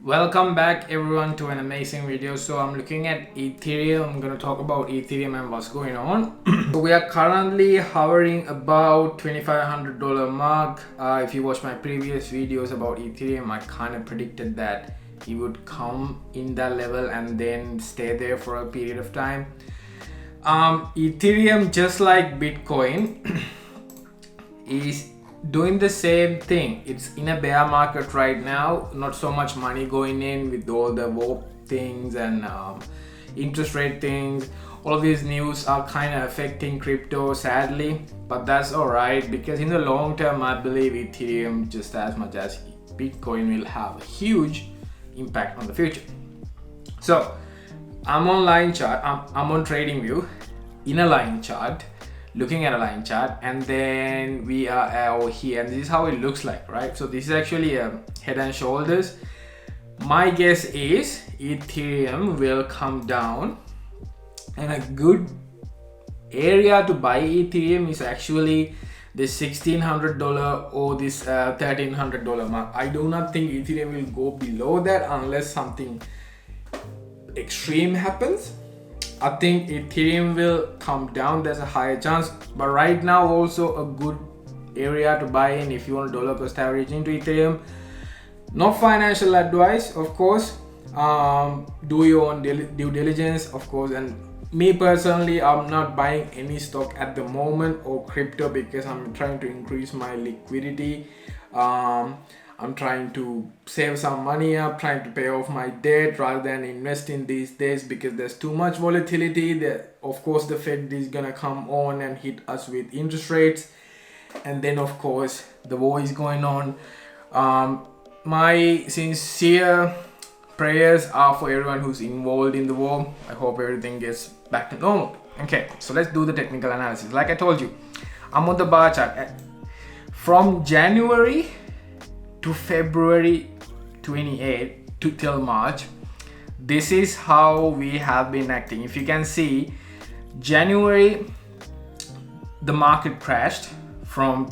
Welcome back everyone to an amazing video. So I'm looking at Ethereum. I'm going to talk about Ethereum and what's going on. So we are currently hovering about $2,500 mark. If you watch my previous videos about Ethereum, I kind of predicted that it would come in that level and then stay there for a period of time. Ethereum, just like Bitcoin, is doing the same thing. It's in a bear market right now. Not so much money going in with all the war things and interest rate things. All of these news are kind of affecting crypto, sadly, but that's all right, because in the long term I believe Ethereum, just as much as Bitcoin, will have a huge impact on the future. So I'm on line chart. I'm on TradingView in a line chart, looking at a line chart, and then we are over here, and this is how it looks like, right? So this is actually a head and shoulders. My guess is Ethereum will come down, and a good area to buy Ethereum is actually this $1,600 or this $1,300 mark. I do not think Ethereum will go below that unless something extreme happens. I think Ethereum will come down. There's a higher chance, but right now also a good area to buy in if you want dollar cost average into Ethereum. Not financial advice, of course. Do your own due diligence, of course. And me personally, I'm not buying any stock at the moment or crypto because I'm trying to increase my liquidity. I'm trying to save some money up, trying to pay off my debt rather than investing these days because there's too much volatility. That, of course, the Fed is gonna come on and hit us with interest rates, and then of course the war is going on. My sincere prayers are for everyone who's involved in the war. I hope everything gets back to normal. Okay, so let's do the technical analysis. Like I told you, I'm on the bar chart from January to February 28 to till March. This is how we have been acting. If you can see, January the market crashed from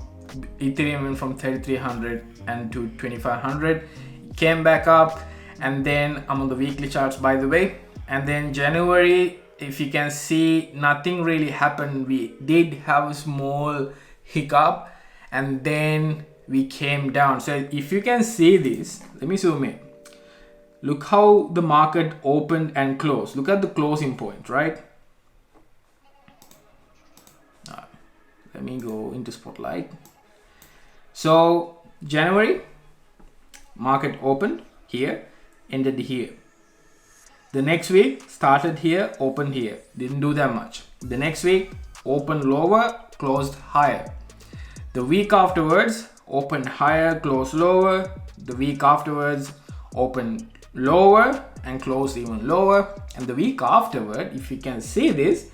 Ethereum went from 3,300 and to 2,500, came back up, and then I'm on the weekly charts, by the way. And then January, if you can see, nothing really happened. We did have a small hiccup, and then we came down. So if you can see this, let me zoom in. Look how the market opened and closed. Look at the closing point, right? Let me go into spotlight. So January, market opened here, ended here. The next week started here, opened here, didn't do that much. The next week opened lower, closed higher. The week afterwards opened higher, closed lower. The week afterwards opened lower and closed even lower. And the week afterward, if you can see this,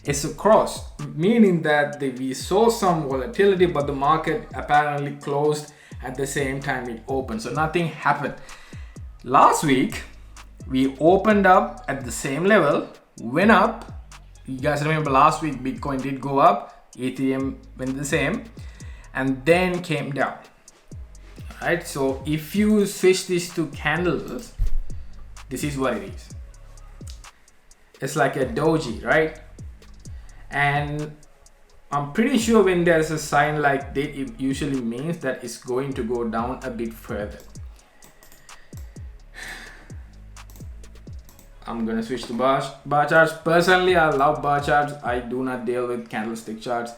it's a cross, meaning that we saw some volatility, but the market apparently closed at the same time it opened, so nothing happened. Last week we opened up at the same level, went up. You guys remember last week Bitcoin did go up, Ethereum went the same, and then came down. Right, so if you switch this to candles, this is what it is. It's like a doji, right? And I'm pretty sure when there's a sign like that, it usually means that it's going to go down a bit further. I'm gonna switch to bar charts. Personally, I love bar charts. I do not deal with candlestick charts.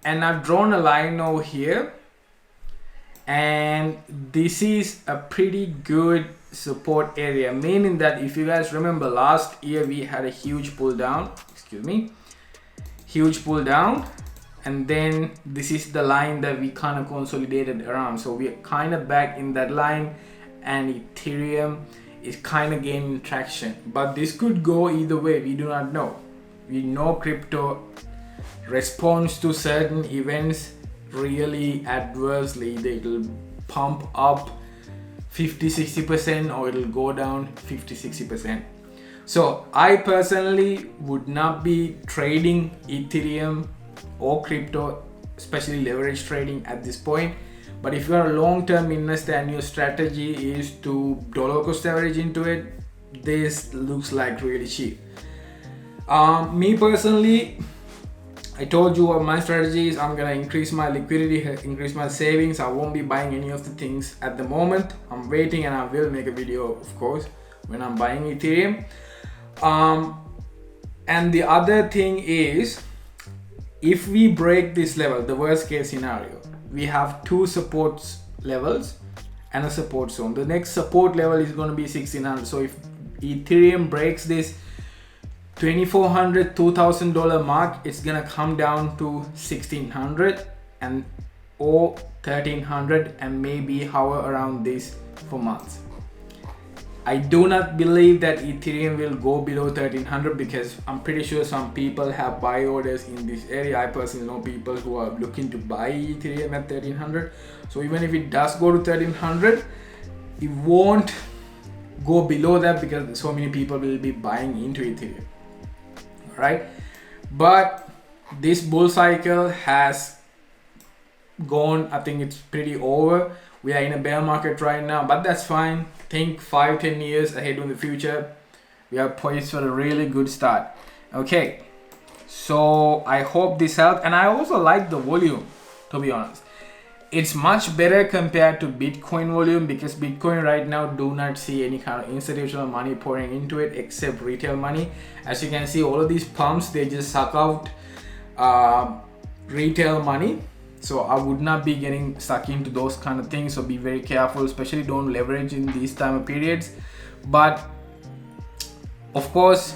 And I've drawn a line over here, and this is a pretty good support area, meaning that if you guys remember last year we had a huge pull down, and then this is the line that we kind of consolidated around. So we're kind of back in that line, and Ethereum is kind of gaining traction, but this could go either way. We do not know. We know crypto responds to certain events really adversely. They will pump up 50-60% or it'll go down 50-60%. So I personally would not be trading Ethereum or crypto, especially leverage trading at this point. But if you're a long-term investor and your strategy is to dollar cost average into it, this looks like really cheap. Me personally, I told you what my strategy is. I'm gonna increase my liquidity, increase my savings. I won't be buying any of the things at the moment. I'm waiting, and I will make a video, of course, when I'm buying Ethereum. And the other thing is, if we break this level, the worst case scenario, we have two support levels and a support zone. The next support level is going to be 1600. So if Ethereum breaks this $2,400, $2,000 mark, it's gonna come down to 1600 and or 1300, and maybe hover around this for months. I do not believe that Ethereum will go below 1300 because I'm pretty sure some people have buy orders in this area. I personally know people who are looking to buy Ethereum at 1300. So even if it does go to 1300, it won't go below that because so many people will be buying into Ethereum. Right, but this bull cycle has gone. I think it's pretty over. We are in a bear market right now, but that's fine. Think 5-10 years ahead in the future. We are poised for a really good start. Okay, so I hope this helped, and I also like the volume, to be honest. It's much better compared to Bitcoin volume, because Bitcoin right now do not see any kind of institutional money pouring into it except retail money. As you can see, all of these pumps, they just suck out retail money. So I would not be getting stuck into those kind of things. So be very careful, especially don't leverage in these time of periods. But of course,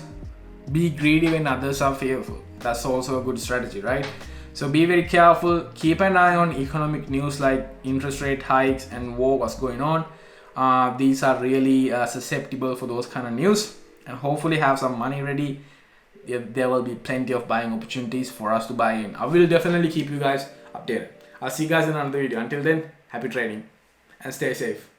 be greedy when others are fearful. That's also a good strategy, right? So be very careful, keep an eye on economic news like interest rate hikes and war, what's going on. These are really susceptible for those kind of news, and hopefully have some money ready. There will be plenty of buying opportunities for us to buy in. I will definitely keep you guys updated. I'll see you guys in another video. Until then, happy trading and stay safe.